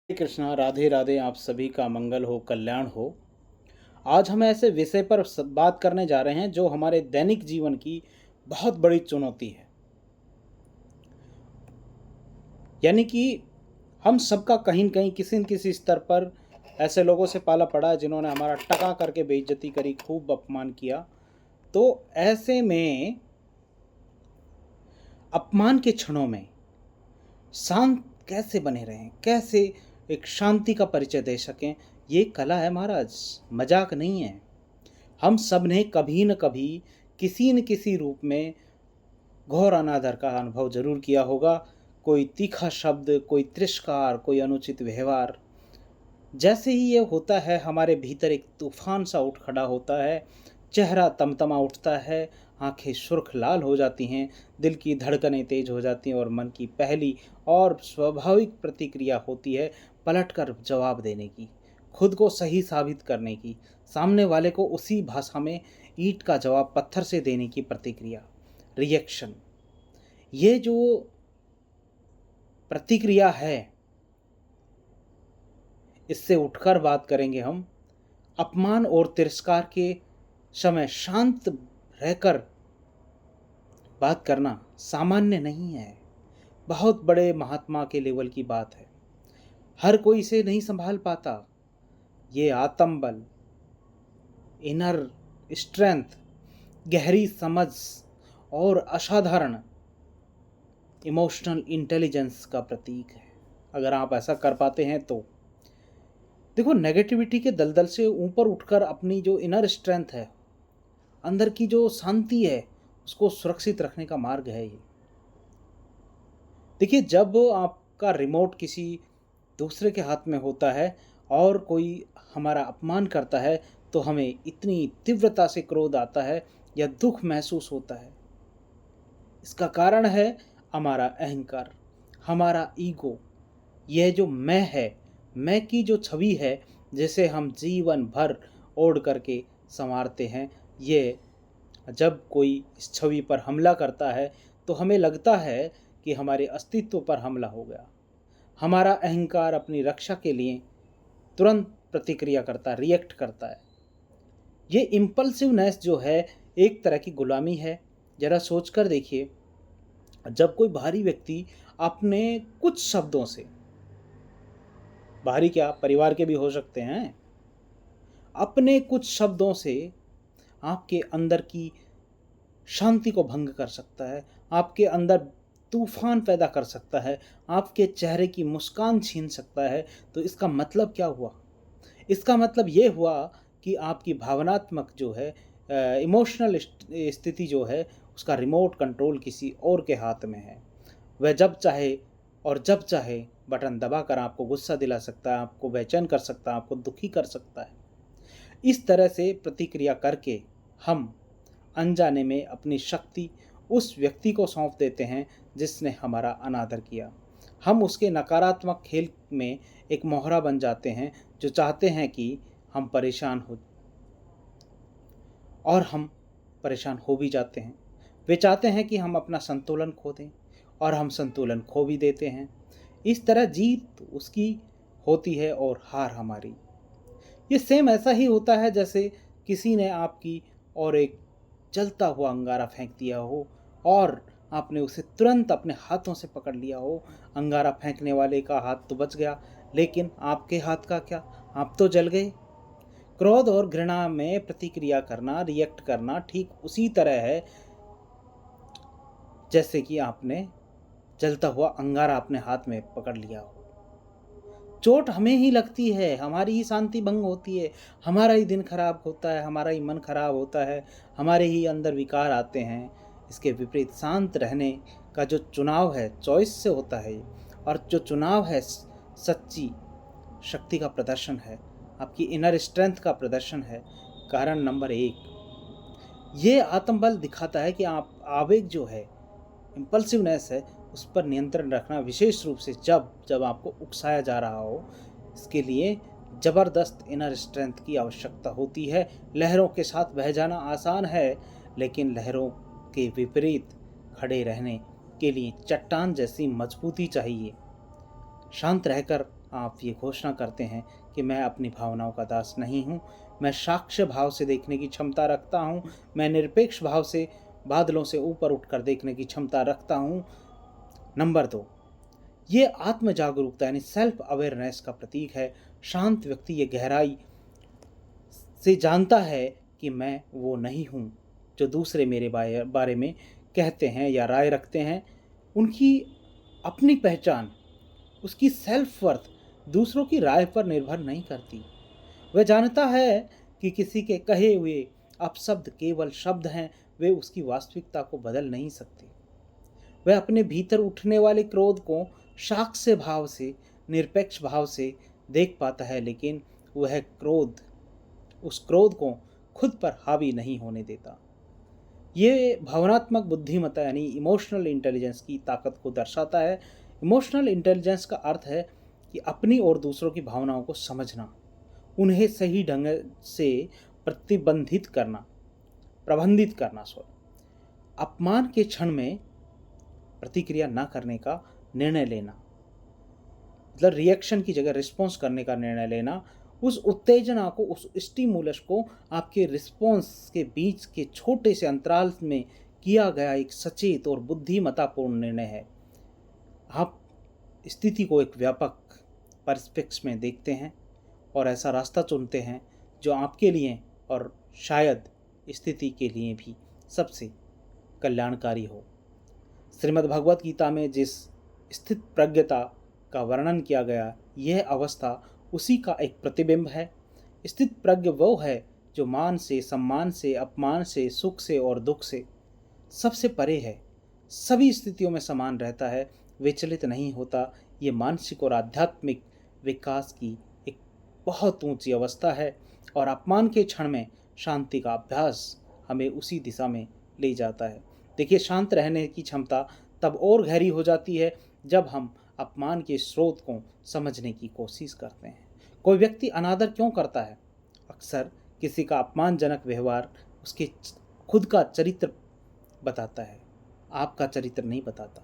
हरे कृष्णा, राधे राधे। आप सभी का मंगल हो, कल्याण हो। आज हम ऐसे विषय पर बात करने जा रहे हैं जो हमारे दैनिक जीवन की बहुत बड़ी चुनौती है। यानी कि हम सबका कहीं न कहीं किसी न किसी स्तर पर ऐसे लोगों से पाला पड़ा है जिन्होंने हमारा टका करके बेइज्जती करी, खूब अपमान किया। तो ऐसे में अपमान के क्षणों में शांत कैसे बने रहें, कैसे एक शांति का परिचय दे सकें, ये कला है महाराज, मजाक नहीं है। हम सब ने कभी न कभी किसी न किसी रूप में घोर अनादर का अनुभव जरूर किया होगा। कोई तीखा शब्द, कोई तिरस्कार, कोई अनुचित व्यवहार, जैसे ही ये होता है हमारे भीतर एक तूफान सा उठ खड़ा होता है। चेहरा तमतमा उठता है, आंखें सुर्ख लाल हो जाती हैं, दिल की धड़कनें तेज हो जाती हैं और मन की पहली और स्वाभाविक प्रतिक्रिया होती है पलटकर जवाब देने की, खुद को सही साबित करने की, सामने वाले को उसी भाषा में ईंट का जवाब पत्थर से देने की प्रतिक्रिया, रिएक्शन। ये जो प्रतिक्रिया है, इससे उठकर बात करेंगे हम। अपमान और तिरस्कार के समय शांत रहकर बात करना सामान्य नहीं है, बहुत बड़े महात्मा के लेवल की बात है। हर कोई इसे नहीं संभाल पाता। ये आत्मबल, इनर स्ट्रेंथ, गहरी समझ और असाधारण इमोशनल इंटेलिजेंस का प्रतीक है। अगर आप ऐसा कर पाते हैं तो देखो, नेगेटिविटी के दलदल से ऊपर उठकर अपनी जो इनर स्ट्रेंथ है, अंदर की जो शांति है, उसको सुरक्षित रखने का मार्ग है ये। देखिए, जब आपका रिमोट किसी दूसरे के हाथ में होता है और कोई हमारा अपमान करता है, तो हमें इतनी तीव्रता से क्रोध आता है या दुख महसूस होता है। इसका कारण है हमारा अहंकार, हमारा ईगो। यह जो मैं है, मैं की जो छवि है, जिसे हम जीवन भर ओढ़ करके संवारते हैं, ये जब कोई इस छवि पर हमला करता है तो हमें लगता है कि हमारे अस्तित्व पर हमला हो गया। हमारा अहंकार अपनी रक्षा के लिए तुरंत प्रतिक्रिया करता है, रिएक्ट करता है। ये इम्पल्सिवनेस जो है, एक तरह की गुलामी है। जरा सोच कर देखिए, जब कोई बाहरी व्यक्ति अपने कुछ शब्दों से, बाहरी क्या, परिवार के भी हो सकते हैं, अपने कुछ शब्दों से आपके अंदर की शांति को भंग कर सकता है, आपके अंदर तूफान पैदा कर सकता है, आपके चेहरे की मुस्कान छीन सकता है, तो इसका मतलब क्या हुआ? इसका मतलब ये हुआ कि आपकी भावनात्मक जो है, इमोशनल स्थिति जो है, उसका रिमोट कंट्रोल किसी और के हाथ में है। वह जब चाहे और जब चाहे बटन दबाकर आपको गुस्सा दिला सकता है, आपको बेचैन कर सकता है, आपको दुखी कर सकता है। इस तरह से प्रतिक्रिया करके हम अनजाने में अपनी शक्ति उस व्यक्ति को सौंप देते हैं जिसने हमारा अनादर किया। हम उसके नकारात्मक खेल में एक मोहरा बन जाते हैं, जो चाहते हैं कि हम परेशान हो, और हम परेशान हो भी जाते हैं। वे चाहते हैं कि हम अपना संतुलन खो दें, और हम संतुलन खो भी देते हैं। इस तरह जीत उसकी होती है और हार हमारी। ये सेम ऐसा ही होता है जैसे किसी ने आपकी और एक जलता हुआ अंगारा फेंक दिया हो और आपने उसे तुरंत अपने हाथों से पकड़ लिया हो। अंगारा फेंकने वाले का हाथ तो बच गया, लेकिन आपके हाथ का क्या? आप तो जल गए। क्रोध और घृणा में प्रतिक्रिया करना, रिएक्ट करना ठीक उसी तरह है जैसे कि आपने जलता हुआ अंगारा अपने हाथ में पकड़ लिया हो। चोट हमें ही लगती है, हमारी ही शांति भंग होती है, हमारा ही दिन खराब होता है, हमारा ही मन खराब होता है, हमारे ही अंदर विकार आते हैं। इसके विपरीत शांत रहने का जो चुनाव है, चॉइस से होता है ये। और जो चुनाव है सच्ची शक्ति का प्रदर्शन है, आपकी इनर स्ट्रेंथ का प्रदर्शन है। कारण नंबर एक, ये आत्मबल दिखाता है कि आप आवेग जो है, इम्पल्सिवनेस है, उस पर नियंत्रण रखना, विशेष रूप से जब जब आपको उकसाया जा रहा हो। इसके लिए ज़बरदस्त इनर स्ट्रेंथ की आवश्यकता होती है। लहरों के साथ बह जाना आसान है, लेकिन लहरों के विपरीत खड़े रहने के लिए चट्टान जैसी मजबूती चाहिए। शांत रहकर आप ये घोषणा करते हैं कि मैं अपनी भावनाओं का दास नहीं हूँ, मैं साक्ष्य भाव से देखने की क्षमता रखता हूँ, मैं निरपेक्ष भाव से बादलों से ऊपर उठकर देखने की क्षमता रखता हूँ। नंबर 2, ये आत्म जागरूकता यानी सेल्फ अवेयरनेस का प्रतीक है। शांत व्यक्ति ये गहराई से जानता है कि मैं वो नहीं हूँ जो दूसरे मेरे बारे में कहते हैं या राय रखते हैं। उनकी अपनी पहचान, उसकी सेल्फ वर्थ दूसरों की राय पर निर्भर नहीं करती। वह जानता है कि किसी के कहे हुए अपशब्द केवल शब्द हैं, वे उसकी वास्तविकता को बदल नहीं सकते। वह अपने भीतर उठने वाले क्रोध को साक्ष्य भाव से, निरपेक्ष भाव से देख पाता है, लेकिन वह उस क्रोध को खुद पर हावी नहीं होने देता। ये भावनात्मक बुद्धिमत्ता यानी इमोशनल इंटेलिजेंस की ताकत को दर्शाता है। इमोशनल इंटेलिजेंस का अर्थ है कि अपनी और दूसरों की भावनाओं को समझना, उन्हें सही ढंग से प्रबंधित करना अपमान के क्षण में प्रतिक्रिया न करने का निर्णय लेना, मतलब रिएक्शन की जगह रिस्पॉन्स करने का निर्णय लेना, उस उत्तेजना को, उस स्टिमुलस को आपके रिस्पॉन्स के बीच के छोटे से अंतराल में किया गया एक सचेत और बुद्धिमत्तापूर्ण निर्णय है। आप स्थिति को एक व्यापक पर्सपेक्टिव में देखते हैं और ऐसा रास्ता चुनते हैं जो आपके लिए और शायद स्थिति के लिए भी सबसे कल्याणकारी हो। श्रीमद् भगवत गीता में जिस स्थित प्रज्ञता का वर्णन किया गया, यह अवस्था उसी का एक प्रतिबिंब है। स्थित प्रज्ञ वो है जो मान से, सम्मान से, अपमान से, सुख से और दुख से सबसे परे है, सभी स्थितियों में समान रहता है, विचलित नहीं होता। ये मानसिक और आध्यात्मिक विकास की एक बहुत ऊंची अवस्था है और अपमान के क्षण में शांति का अभ्यास हमें उसी दिशा में ले जाता है। देखिए, शांत रहने की क्षमता तब और गहरी हो जाती है जब हम अपमान के स्रोत को समझने की कोशिश करते हैं। कोई व्यक्ति अनादर क्यों करता है? अक्सर किसी का अपमानजनक व्यवहार उसके खुद का चरित्र बताता है, आपका चरित्र नहीं बताता।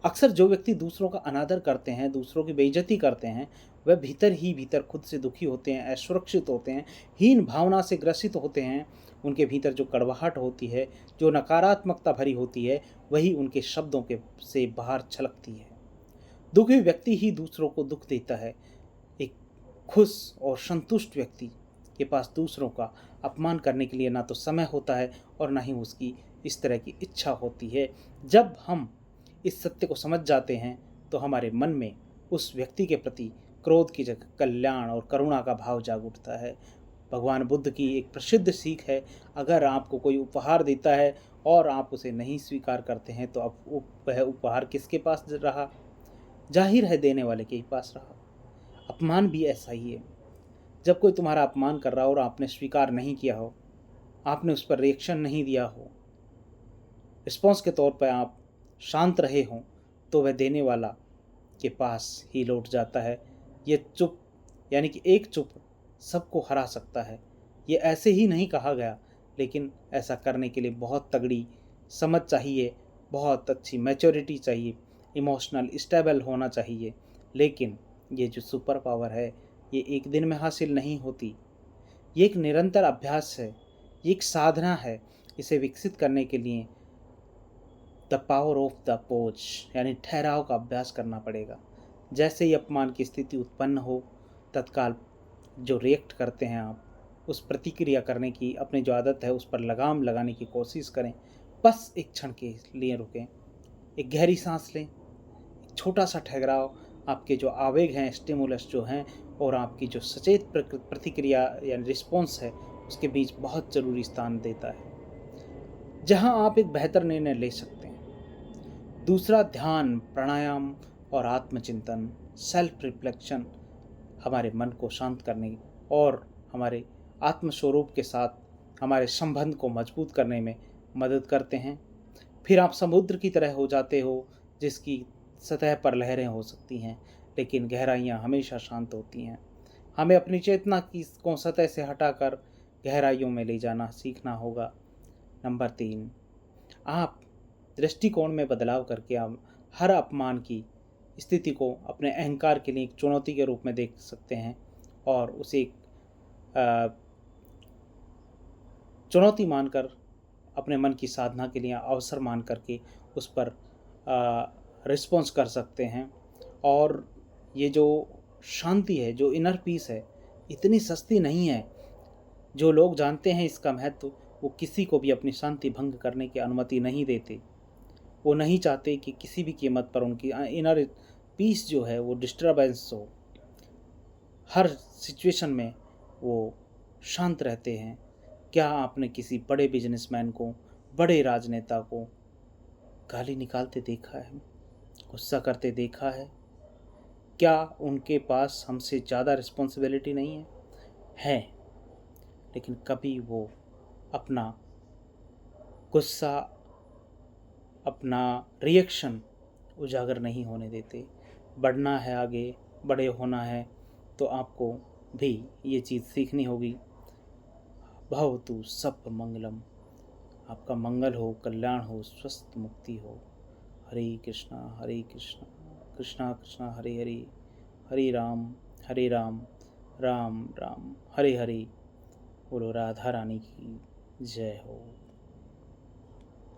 अक्सर जो व्यक्ति दूसरों का अनादर करते हैं, दूसरों की बेइज्जती करते हैं, वह भीतर ही भीतर खुद से दुखी होते हैं, असुरक्षित होते हैं, हीन भावना से ग्रसित होते हैं। उनके भीतर जो कड़वाहट होती है, जो नकारात्मकता भरी होती है, वही उनके शब्दों के से बाहर छलकती है। दुखी व्यक्ति ही दूसरों को दुख देता है। एक खुश और संतुष्ट व्यक्ति के पास दूसरों का अपमान करने के लिए ना तो समय होता है और ना ही उसकी इस तरह की इच्छा होती है। जब हम इस सत्य को समझ जाते हैं तो हमारे मन में उस व्यक्ति के प्रति क्रोध की जगह कल्याण और करुणा का भाव जाग उठता है। भगवान बुद्ध की एक प्रसिद्ध सीख है, अगर आपको कोई उपहार देता है और आप उसे नहीं स्वीकार करते हैं तो अब वह उपहार किसके पास रहा? जाहिर है देने वाले के ही पास रहा। अपमान भी ऐसा ही है। जब कोई तुम्हारा अपमान कर रहा हो और आपने स्वीकार नहीं किया हो, आपने उस पर रिएक्शन नहीं दिया हो, रिस्पॉन्स के तौर पर आप शांत रहे हों, तो वह देने वाला के पास ही लौट जाता है। ये चुप यानी कि एक चुप सबको हरा सकता है। ये ऐसे ही नहीं कहा गया, लेकिन ऐसा करने के लिए बहुत तगड़ी समझ चाहिए, बहुत अच्छी मैच्योरिटी चाहिए, इमोशनल स्टेबल होना चाहिए। लेकिन ये जो सुपर पावर है, ये एक दिन में हासिल नहीं होती। ये एक निरंतर अभ्यास है, ये एक साधना है। इसे विकसित करने के लिए the power of the pose यानी ठहराव का अभ्यास करना पड़ेगा। जैसे ही अपमान की स्थिति उत्पन्न हो, तत्काल जो रिएक्ट करते हैं आप, उस प्रतिक्रिया करने की अपनी जो आदत है उस पर लगाम लगाने की कोशिश करें। बस एक क्षण के लिए रुकें, एक गहरी सांस लें, एक छोटा सा ठहराव आपके जो आवेग हैं, स्टिमुलस जो हैं, और आपकी जो सचेत प्रतिक्रिया या रिस्पॉन्स है, उसके बीच बहुत ज़रूरी स्थान देता है, जहां आप एक बेहतर निर्णय ले सकते हैं। दूसरा, ध्यान, प्राणायाम और आत्मचिंतन, सेल्फ रिफ्लेक्शन हमारे मन को शांत करने और हमारे आत्मस्वरूप के साथ हमारे संबंध को मजबूत करने में मदद करते हैं। फिर आप समुद्र की तरह हो जाते हो, जिसकी सतह पर लहरें हो सकती हैं, लेकिन गहराइयाँ हमेशा शांत होती हैं। हमें अपनी चेतना की को सतह से हटाकर गहराइयों में ले जाना सीखना होगा। नंबर 3, आप दृष्टिकोण में बदलाव करके आप हर अपमान की स्थिति को अपने अहंकार के लिए एक चुनौती के रूप में देख सकते हैं और उसे एक चुनौती मानकर अपने मन की साधना के लिए अवसर मान करके उस पर रिस्पॉन्स कर सकते हैं। और ये जो शांति है, जो इनर पीस है, इतनी सस्ती नहीं है। जो लोग जानते हैं इसका महत्व, वो किसी को भी अपनी शांति भंग करने की अनुमति नहीं देते। वो नहीं चाहते कि किसी भी कीमत पर उनकी इनर पीस जो है वो डिस्टर्बेंस हो। हर सिचुएशन में वो शांत रहते हैं। क्या आपने किसी बड़े बिजनेसमैन को, बड़े राजनेता को गाली निकालते देखा है, गुस्सा करते देखा है? क्या उनके पास हमसे ज़्यादा रिस्पॉन्सिबिलिटी नहीं है? है, लेकिन कभी वो अपना गुस्सा, अपना रिएक्शन उजागर नहीं होने देते। बढ़ना है आगे, बड़े होना है, तो आपको भी ये चीज़ सीखनी होगी। भवतु सब मंगलम। आपका मंगल हो, कल्याण हो, स्वस्थ मुक्ति हो। हरे कृष्णा हरे कृष्णा, कृष्णा कृष्णा हरे हरे, हरे राम राम राम हरे हरे। बोलो राधा रानी की जय हो।